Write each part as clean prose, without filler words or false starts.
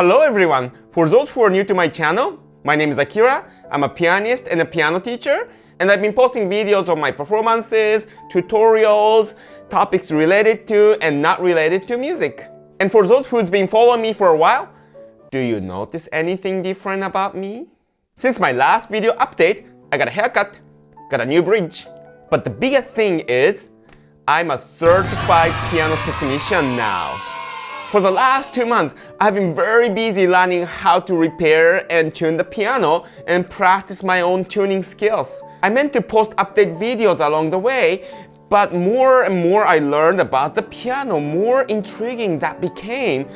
Hello everyone! For those who are new to my channel, my name is Akira. I'm a pianist and a piano teacher, and I've been posting videos of my performances, tutorials, topics related to and not related to music. And for those who's been following me for a while, do you notice anything different about me? Since my last video update, I got a haircut, got a new bridge. But the biggest thing is, I'm a certified piano technician now. For the last 2 months, I've been very busy learning how to repair and tune the piano and practice my own tuning skills. I meant to post update videos along the way, but more and more I learned about the piano, more intriguing that became,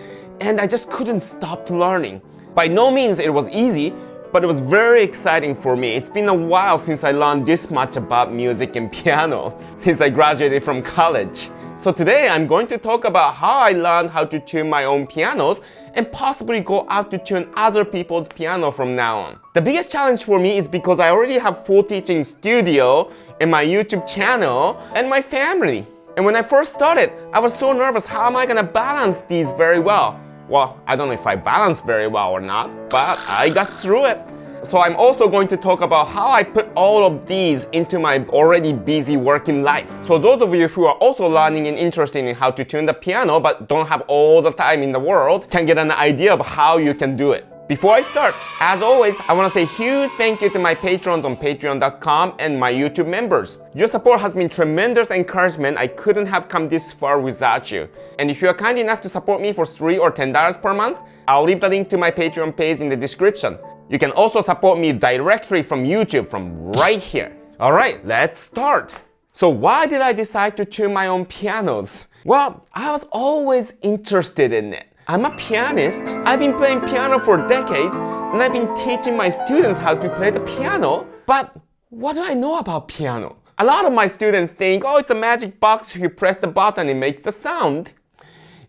and I just couldn't stop learning. By no means it was easy, but it was very exciting for me. It's been a while since I learned this much about music and piano, since I graduated from college. So today I'm going to talk about how I learned how to tune my own pianos and possibly go out to tune other people's piano from now on. The biggest challenge for me is because I already have full teaching studio and my YouTube channel and my family. And when I first started, I was so nervous, how am I gonna balance these very well? Well, I don't know if I balanced very well or not, but I got through it. So I'm also going to talk about how I put all of these into my already busy working life. So those of you who are also learning and interested in how to tune the piano but don't have all the time in the world can get an idea of how you can do it. Before I start, as always, I want to say a huge thank you to my patrons on patreon.com and my YouTube members. Your support has been tremendous encouragement. I couldn't have come this far without you. And if you are kind enough to support me for $3 or $10 per month, I'll leave the link to my Patreon page in the description. You can also support me directly from YouTube from right here. Alright, let's start. So why did I decide to tune my own pianos? Well, I was always interested in it. I'm a pianist. I've been playing piano for decades, and I've been teaching my students how to play the piano. But what do I know about piano? A lot of my students think, oh, it's a magic box, you press the button, it makes the sound.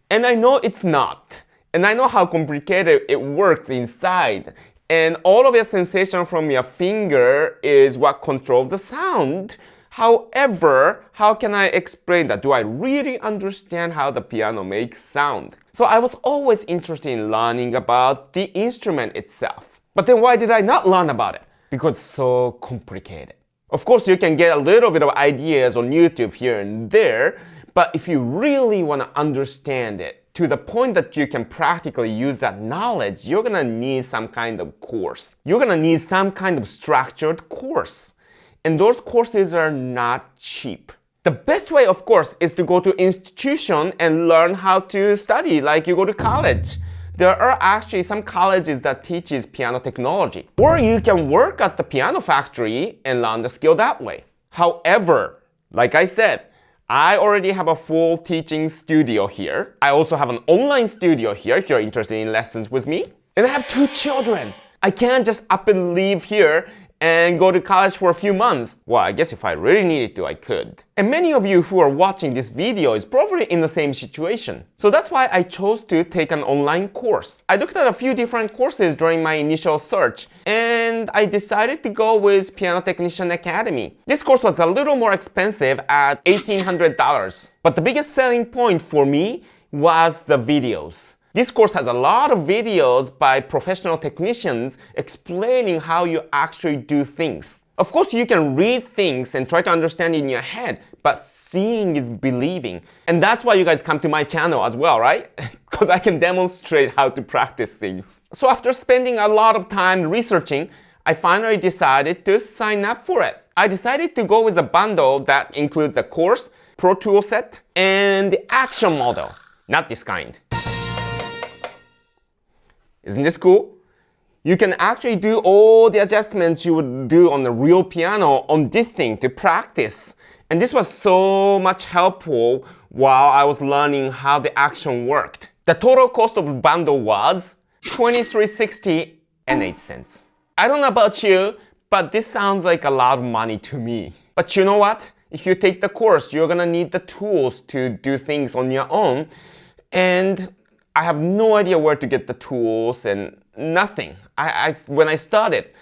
And I know it's not. And I know how complicated it works inside. And all of your sensation from your finger is what controls the sound. However, how can I explain that? Do I really understand how the piano makes sound? So I was always interested in learning about the instrument itself. But then why did I not learn about it? Because it's so complicated. Of course, you can get a little bit of ideas on YouTube here and there, but if you really want to understand it, to the point that you can practically use that knowledge, you're gonna need some kind of course. You're gonna need some kind of structured course. And those courses are not cheap. The best way, of course, is to go to institution and learn how to study, like you go to college. There are actually some colleges that teaches piano technology. Or you can work at the piano factory and learn the skill that way. However, like I said, I already have a full teaching studio here. I also have an online studio here if you're interested in lessons with me. And I have 2 children. I can't just up and leave here and go to college for a few months. Well, I guess if I really needed to, I could. And many of you who are watching this video is probably in the same situation. So that's why I chose to take an online course. I looked at a few different courses during my initial search, and I decided to go with Piano Technician Academy. This course was a little more expensive at $1,800. But the biggest selling point for me was the videos. This course has a lot of videos by professional technicians explaining how you actually do things. Of course, you can read things and try to understand it in your head, but seeing is believing. And that's why you guys come to my channel as well, right? Because I can demonstrate how to practice things. So after spending a lot of time researching, I finally decided to sign up for it. I decided to go with a bundle that includes the course, Pro Tool set, and the action model. Not this kind. Isn't this cool? You can actually do all the adjustments you would do on the real piano on this thing to practice. And this was so much helpful while I was learning how the action worked. The total cost of the bundle was $23.60. I don't know about you, but this sounds like a lot of money to me. But you know what? If you take the course, you're gonna need the tools to do things on your own. And I have no idea where to get the tools and nothing. When I started,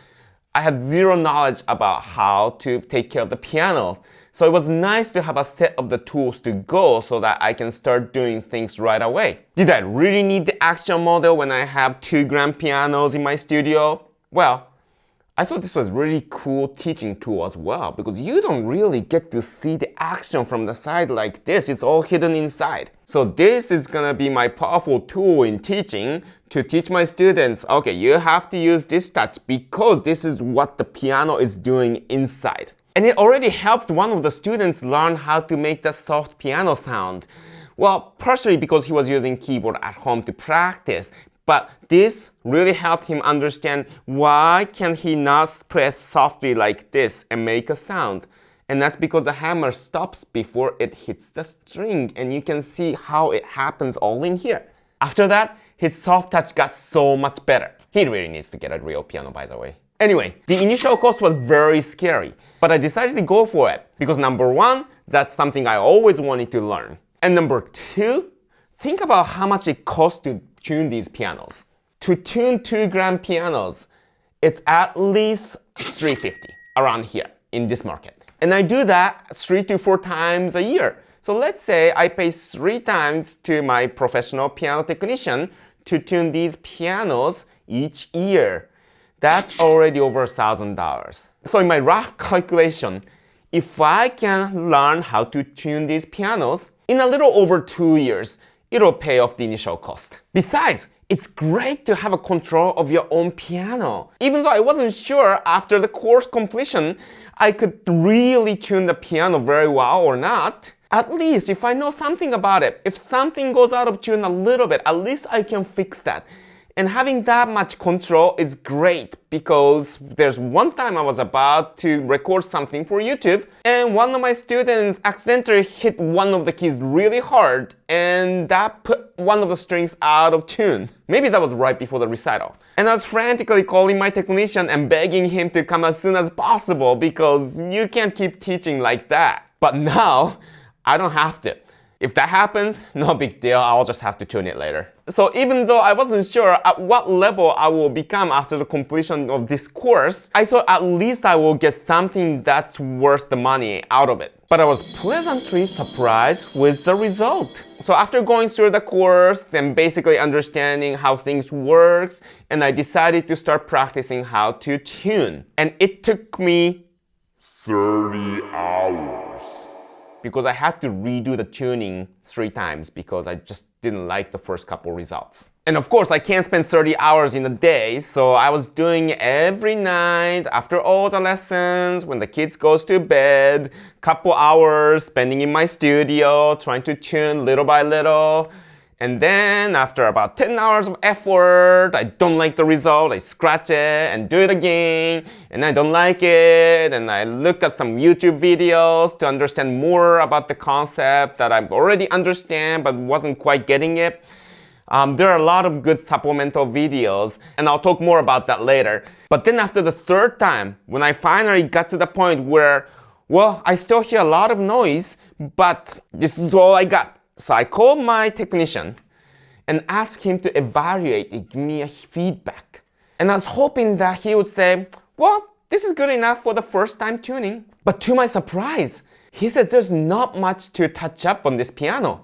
I had zero knowledge about how to take care of the piano. So it was nice to have a set of the tools to go so that I can start doing things right away. Did I really need the action model when I have 2 grand pianos in my studio? Well, I thought this was really cool teaching tool as well, because you don't really get to see the action from the side like this. It's all hidden inside. So this is gonna be my powerful tool in teaching to teach my students, okay, you have to use this touch because this is what the piano is doing inside. And it already helped one of the students learn how to make the soft piano sound. Well, partially because he was using keyboard at home to practice. But this really helped him understand why can he not press softly like this and make a sound. And that's because the hammer stops before it hits the string, and you can see how it happens all in here. After that, his soft touch got so much better. He really needs to get a real piano, by the way. Anyway, the initial cost was very scary, but I decided to go for it because number 1, that's something I always wanted to learn. And number 2, think about how much it costs to tune these pianos. To tune 2 grand pianos, it's at least $350 around here in this market. And I do that 3 to 4 times a year. So let's say I pay 3 times to my professional piano technician to tune these pianos each year. That's already over $1,000. So in my rough calculation, if I can learn how to tune these pianos in a little over 2 years, it'll pay off the initial cost. Besides, it's great to have a control of your own piano. Even though I wasn't sure after the course completion I could really tune the piano very well or not, at least if I know something about it, if something goes out of tune a little bit, at least I can fix that. And having that much control is great because there's one time I was about to record something for YouTube and one of my students accidentally hit one of the keys really hard and that put one of the strings out of tune. Maybe that was right before the recital. And I was frantically calling my technician and begging him to come as soon as possible because you can't keep teaching like that. But now, I don't have to. If that happens, no big deal, I'll just have to tune it later. So even though I wasn't sure at what level I will become after the completion of this course, I thought at least I will get something that's worth the money out of it. But I was pleasantly surprised with the result. So after going through the course and basically understanding how things works, and I decided to start practicing how to tune. And it took me 30 hours. Because I had to redo the tuning 3 times because I just didn't like the first couple results. And of course, I can't spend 30 hours in a day, so I was doing it every night after all the lessons, when the kids goes to bed, couple hours spending in my studio, trying to tune little by little. And then after about 10 hours of effort, I don't like the result, I scratch it and do it again, and I don't like it, and I look at some YouTube videos to understand more about the concept that I've already understand but wasn't quite getting it. There are a lot of good supplemental videos, and I'll talk more about that later. But then after the 3rd time, when I finally got to the point where, well, I still hear a lot of noise, but this is all I got. So I called my technician and asked him to evaluate and give me a feedback. And I was hoping that he would say, well, this is good enough for the first time tuning. But to my surprise, he said there's not much to touch up on this piano.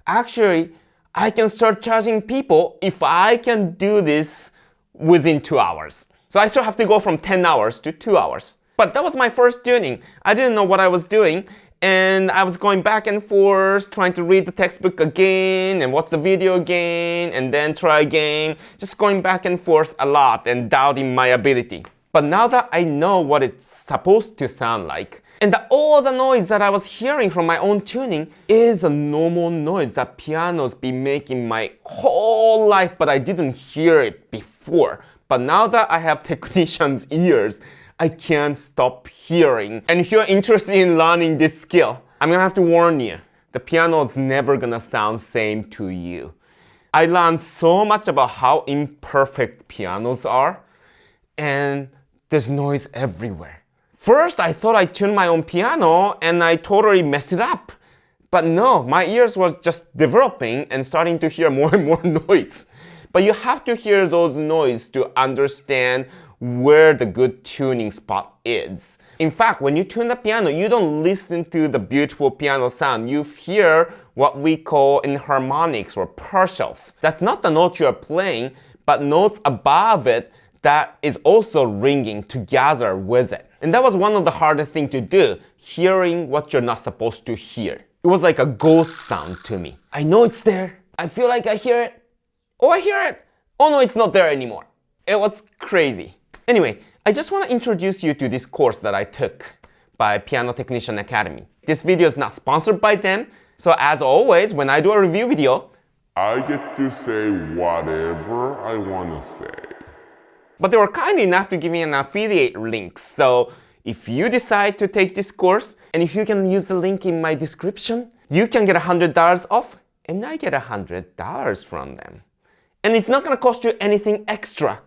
Actually, I can start charging people if I can do this within 2 hours. So I still have to go from 10 hours to 2 hours. But that was my first tuning. I didn't know what I was doing. And I was going back and forth, trying to read the textbook again and watch the video again and then try again. Just going back and forth a lot and doubting my ability. But now that I know what it's supposed to sound like, and that all the noise that I was hearing from my own tuning is a normal noise that pianos be making my whole life, but I didn't hear it before. But now that I have technician's ears, I can't stop hearing. And if you're interested in learning this skill, I'm gonna have to warn you, the piano is never gonna sound same to you. I learned so much about how imperfect pianos are, and there's noise everywhere. First, I thought I tuned my own piano and I totally messed it up. But no, my ears was just developing and starting to hear more and more noise. But you have to hear those noise to understand where the good tuning spot is. In fact, when you tune the piano, you don't listen to the beautiful piano sound. You hear what we call enharmonics or partials. That's not the note you're playing, but notes above it that is also ringing together with it. And that was one of the hardest things to do, hearing what you're not supposed to hear. It was like a ghost sound to me. I know it's there. I feel like I hear it. Oh, I hear it. Oh no, it's not there anymore. It was crazy. Anyway, I just want to introduce you to this course that I took by Piano Technician Academy. This video is not sponsored by them, so as always, when I do a review video, I get to say whatever I want to say. But they were kind enough to give me an affiliate link. So if you decide to take this course, and if you can use the link in my description, you can get $100 off, and I get $100 from them. And it's not going to cost you anything extra.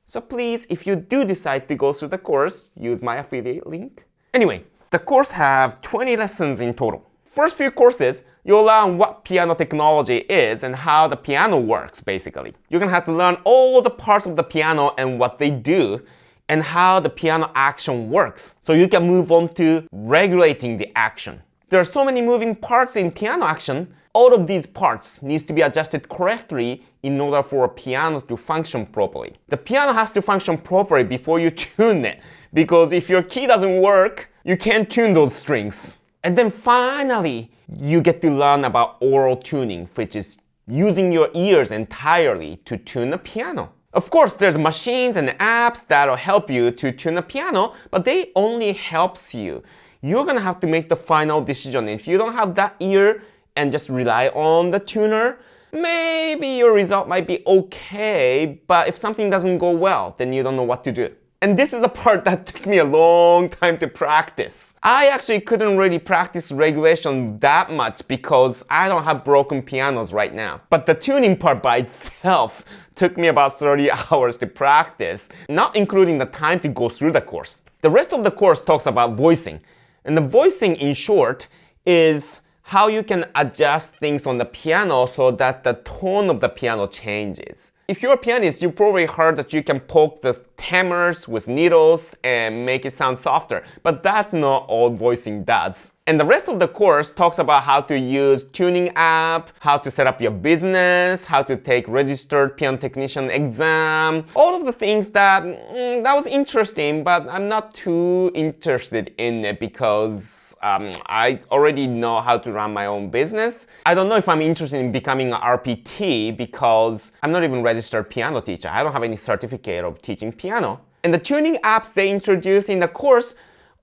So please, if you do decide to go through the course, use my affiliate link. Anyway, the course have 20 lessons in total. First few courses, you'll learn what piano technology is and how the piano works, basically. You're going to have to learn all the parts of the piano and what they do, and how the piano action works, so you can move on to regulating the action. There are so many moving parts in piano action. All of these parts needs to be adjusted correctly in order for a piano to function properly. The piano has to function properly before you tune it, because if your key doesn't work, you can't tune those strings. And then finally, you get to learn about oral tuning, which is using your ears entirely to tune the piano. Of course, there's machines and apps that'll help you to tune the piano, but they only helps you. You're gonna have to make the final decision. If you don't have that ear and just rely on the tuner, maybe your result might be okay, but if something doesn't go well, then you don't know what to do. And this is the part that took me a long time to practice. I actually couldn't really practice regulation that much because I don't have broken pianos right now. But the tuning part by itself took me about 30 hours to practice, not including the time to go through the course. The rest of the course talks about voicing. And the voicing, in short, is how you can adjust things on the piano so that the tone of the piano changes. If you're a pianist, you probably heard that you can poke the hammers with needles and make it sound softer, but that's not all voicing does. And the rest of the course talks about how to use tuning app, how to set up your business, how to take registered piano technician exam, all of the things that was interesting, but I'm not too interested in it because I already know how to run my own business. I don't know if I'm interested in becoming an RPT because I'm not even a registered piano teacher. I don't have any certificate of teaching piano. And the tuning apps they introduced in the course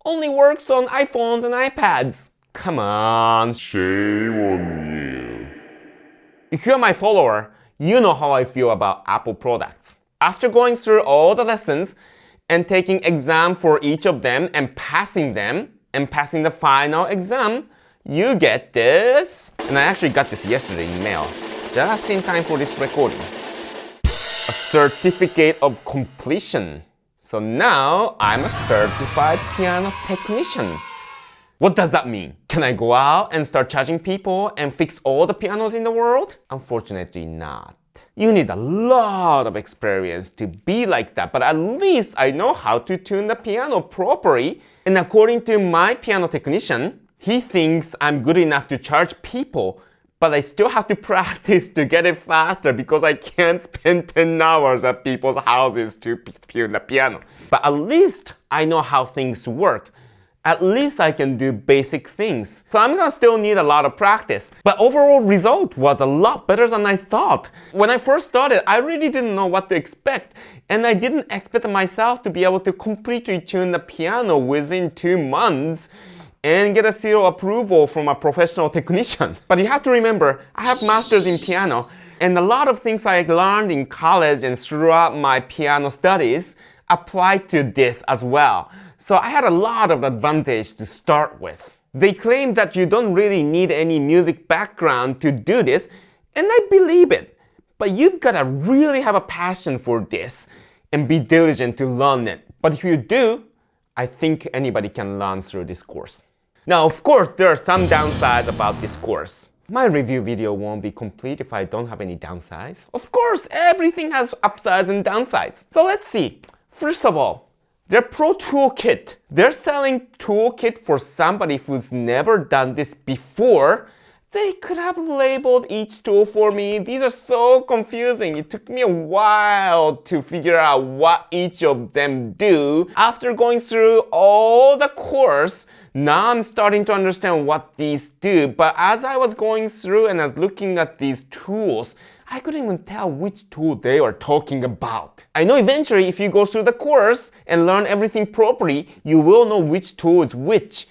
only works on iPhones and iPads. Come on. Shame on you. If you're my follower, you know how I feel about Apple products. After going through all the lessons and taking exam for each of them and passing them, and passing the final exam, you get this. And I actually got this yesterday in mail, just in time for this recording. A certificate of completion. So now I'm a certified piano technician. What does that mean? Can I go out and start charging people and fix all the pianos in the world? Unfortunately not. You need a lot of experience to be like that, but at least I know how to tune the piano properly. And according to my piano technician, he thinks I'm good enough to charge people, but I still have to practice to get it faster because I can't spend 10 hours at people's houses to tune the piano. But at least I know how things work. At least I can do basic things. So I'm gonna still need a lot of practice. But overall result was a lot better than I thought. When I first started, I really didn't know what to expect. And I didn't expect myself to be able to completely tune the piano within 2 months and get a seal approval from a professional technician. But you have to remember, I have masters in piano, and a lot of things I learned in college and throughout my piano studies apply to this as well. So I had a lot of advantage to start with. They claim that you don't really need any music background to do this, and I believe it. But you've got to really have a passion for this and be diligent to learn it. But if you do, I think anybody can learn through this course. Now, of course, there are some downsides about this course. My review video won't be complete if I don't have any downsides. Of course, everything has upsides and downsides. So let's see. First of all, their Pro Toolkit. They're selling toolkit for somebody who's never done this before. They could have labeled each tool for me. These are so confusing. It took me a while to figure out what each of them do. After going through all the course, now I'm starting to understand what these do. But as I was going through and I was looking at these tools, I couldn't even tell which tool they were talking about. I know eventually if you go through the course and learn everything properly, you will know which tool is which.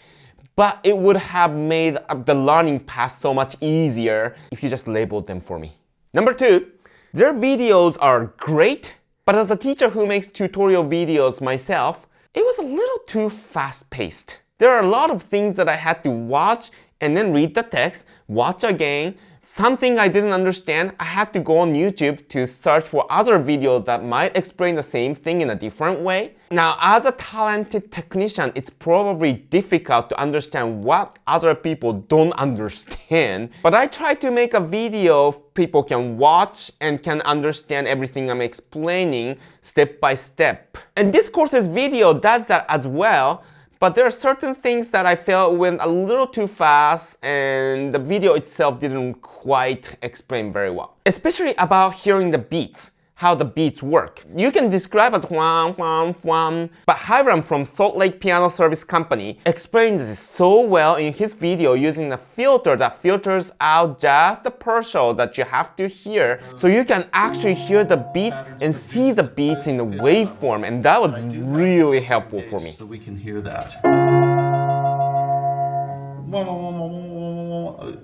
But it would have made the learning path so much easier if you just labeled them for me. Number 2, their videos are great, but as a teacher who makes tutorial videos myself, it was a little too fast-paced. There are a lot of things that I had to watch and then read the text, watch again. Something I didn't understand, I had to go on YouTube to search for other videos that might explain the same thing in a different way. Now, as a talented technician, it's probably difficult to understand what other people don't understand. But I try to make a video people can watch and can understand everything I'm explaining step by step. And this course's video does that as well. But there are certain things that I felt went a little too fast and the video itself didn't quite explain very well. Especially about hearing the beats, how the beats work. You can describe as wham, wham, wham, but Hiram from Salt Lake Piano Service Company explains this so well in his video using a filter that filters out just the partial that you have to hear, so you can actually hear the beats and see the beats in the waveform, and that was really helpful for me. So we can hear that.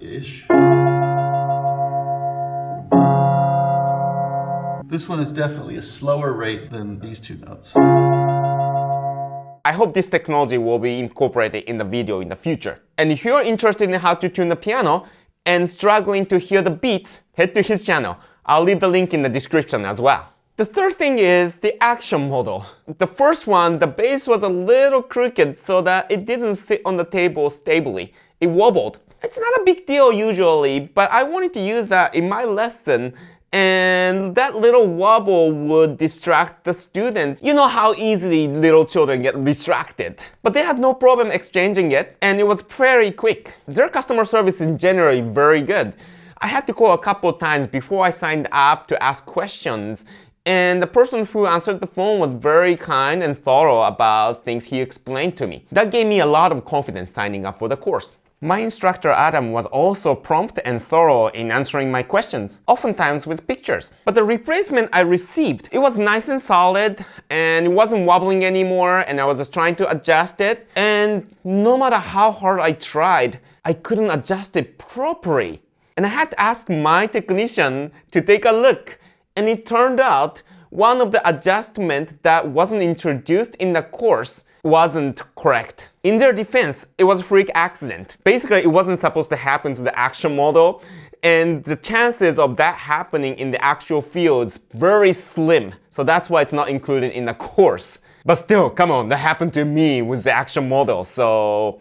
Ish. This one is definitely a slower rate than these two notes. I hope this technology will be incorporated in the video in the future. And if you're interested in how to tune the piano and struggling to hear the beats, head to his channel. I'll leave the link in the description as well. The third thing is the action model. The first one, the bass was a little crooked so that it didn't sit on the table stably. It wobbled. It's not a big deal usually, but I wanted to use that in my lesson, and that little wobble would distract the students. You know how easily little children get distracted. But they had no problem exchanging it, and it was very quick. Their customer service in general is very good. I had to call a couple times before I signed up to ask questions, and the person who answered the phone was very kind and thorough about things he explained to me. That gave me a lot of confidence signing up for the course. My instructor Adam was also prompt and thorough in answering my questions, oftentimes with pictures. But the replacement I received, it was nice and solid, and it wasn't wobbling anymore, and I was just trying to adjust it. And no matter how hard I tried, I couldn't adjust it properly. And I had to ask my technician to take a look. And it turned out one of the adjustments that wasn't introduced in the course wasn't correct. In their defense, it was a freak accident. Basically, it wasn't supposed to happen to the action model, and the chances of that happening in the actual field is very slim. So that's why it's not included in the course. But still, come on, that happened to me with the action model, so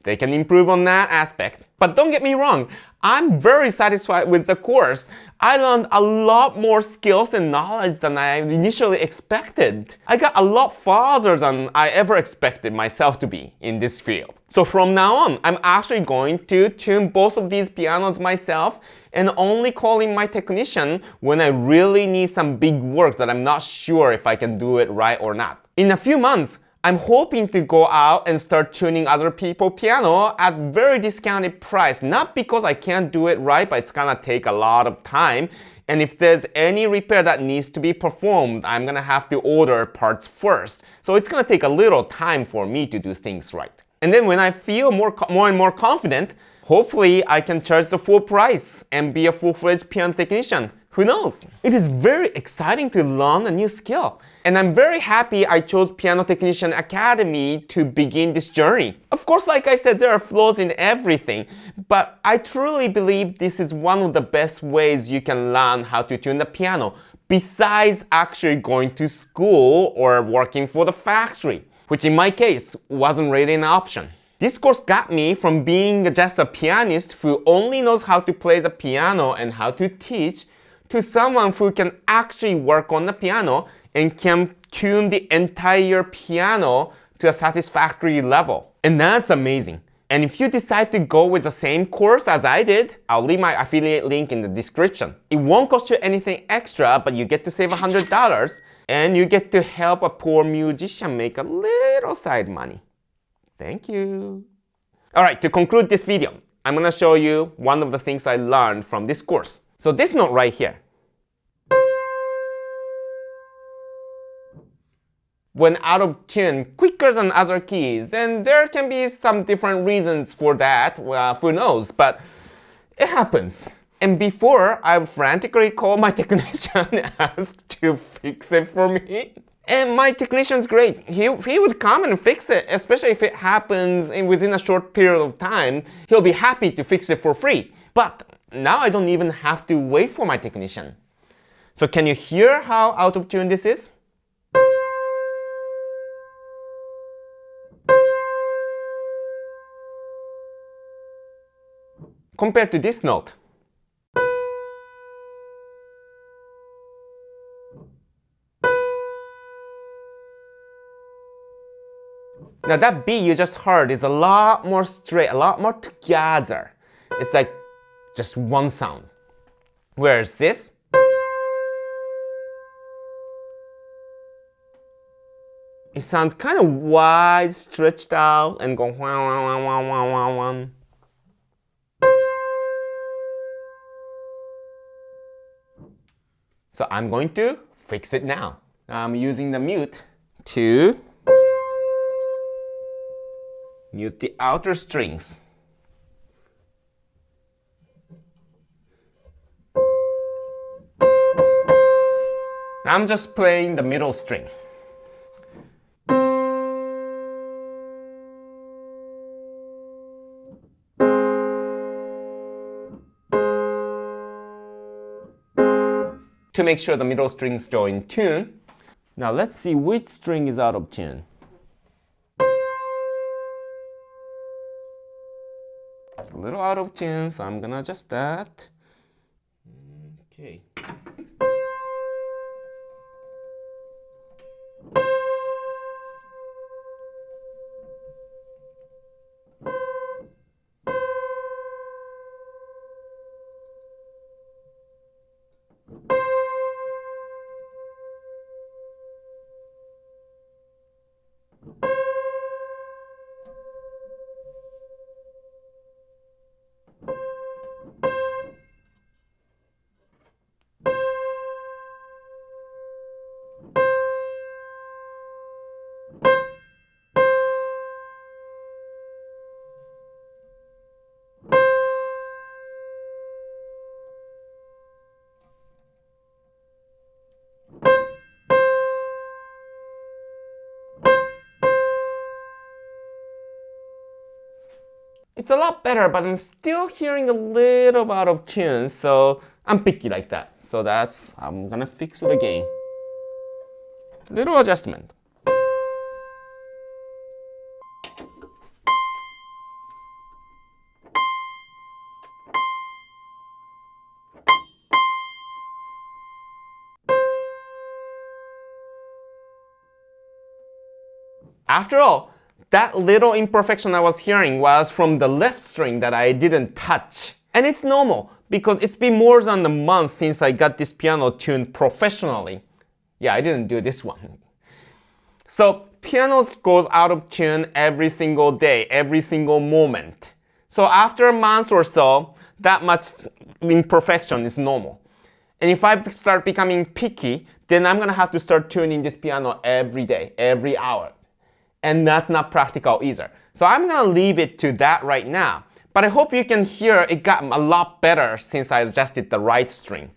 they can improve on that aspect. But don't get me wrong, I'm very satisfied with the course. I learned a lot more skills and knowledge than I initially expected. I got a lot farther than I ever expected myself to be in this field. So from now on, I'm actually going to tune both of these pianos myself and only calling my technician when I really need some big work that I'm not sure if I can do it right or not. In a few months, I'm hoping to go out and start tuning other people's piano at very discounted price. Not because I can't do it right, but it's gonna take a lot of time. And if there's any repair that needs to be performed, I'm gonna have to order parts first. So it's gonna take a little time for me to do things right. And then when I feel more and more confident, hopefully I can charge the full price and be a full-fledged piano technician. Who knows? It is very exciting to learn a new skill. And I'm very happy I chose Piano Technician Academy to begin this journey. Of course, like I said, there are flaws in everything, but I truly believe this is one of the best ways you can learn how to tune the piano, besides actually going to school or working for the factory, which in my case wasn't really an option. This course got me from being just a pianist who only knows how to play the piano and how to teach, to someone who can actually work on the piano and can tune the entire piano to a satisfactory level. And that's amazing. And if you decide to go with the same course as I did, I'll leave my affiliate link in the description. It won't cost you anything extra, but you get to save $100 and you get to help a poor musician make a little side money. Thank you. All right, to conclude this video, I'm gonna show you one of the things I learned from this course. So this note right here. When out of tune quicker than other keys, and there can be some different reasons for that, well, who knows, but it happens. And before, I would frantically call my technician and ask to fix it for me. And my technician's great. He would come and fix it, especially if it happens within a short period of time. He'll be happy to fix it for free. But now I don't even have to wait for my technician. So can you hear how out of tune this is? Compared to this note. Now that beat you just heard is a lot more straight, a lot more together. It's like just one sound. Whereas this, it sounds kind of wide, stretched out, and go wah, wah, wah, wah, wah, wah, wah. So I'm going to fix it now. I'm using the mute to mute the outer strings. I'm just playing the middle string. To make sure the middle string is still in tune. Now let's see which string is out of tune. It's a little out of tune, so I'm gonna adjust that. Okay. It's a lot better, but I'm still hearing a little out of tune, so I'm picky like that. So I'm gonna fix it again. Little adjustment. After all, that little imperfection I was hearing was from the left string that I didn't touch. And it's normal, because it's been more than a month since I got this piano tuned professionally. Yeah, I didn't do this one. So piano goes out of tune every single day, every single moment. So after a month or so, that much imperfection is normal. And if I start becoming picky, then I'm gonna have to start tuning this piano every day, every hour. And that's not practical either. So I'm gonna leave it to that right now. But I hope you can hear it got a lot better since I adjusted the right string.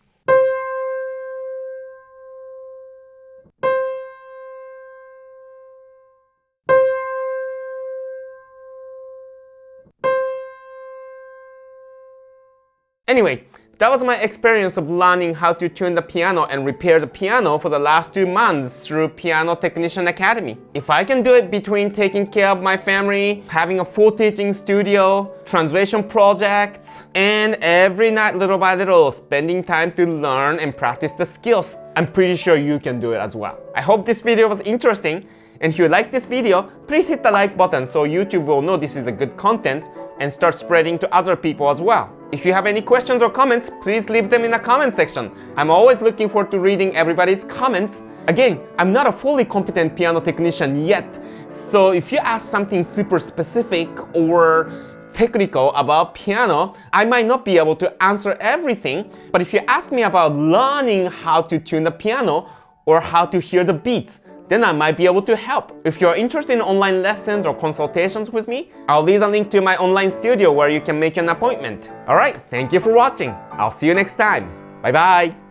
Anyway, That was my experience of learning how to tune the piano and repair the piano for the last 2 months through Piano Technician Academy. If I can do it between taking care of my family, having a full teaching studio, translation projects, and every night little by little spending time to learn and practice the skills, I'm pretty sure you can do it as well. I hope this video was interesting, and if you like this video, please hit the like button so YouTube will know this is a good content and start spreading to other people as well. If you have any questions or comments, please leave them in the comment section. I'm always looking forward to reading everybody's comments. Again, I'm not a fully competent piano technician yet, so if you ask something super specific or technical about piano, I might not be able to answer everything, but if you ask me about learning how to tune the piano or how to hear the beats, then I might be able to help. If you're interested in online lessons or consultations with me, I'll leave a link to my online studio where you can make an appointment. Alright, thank you for watching. I'll see you next time. Bye bye.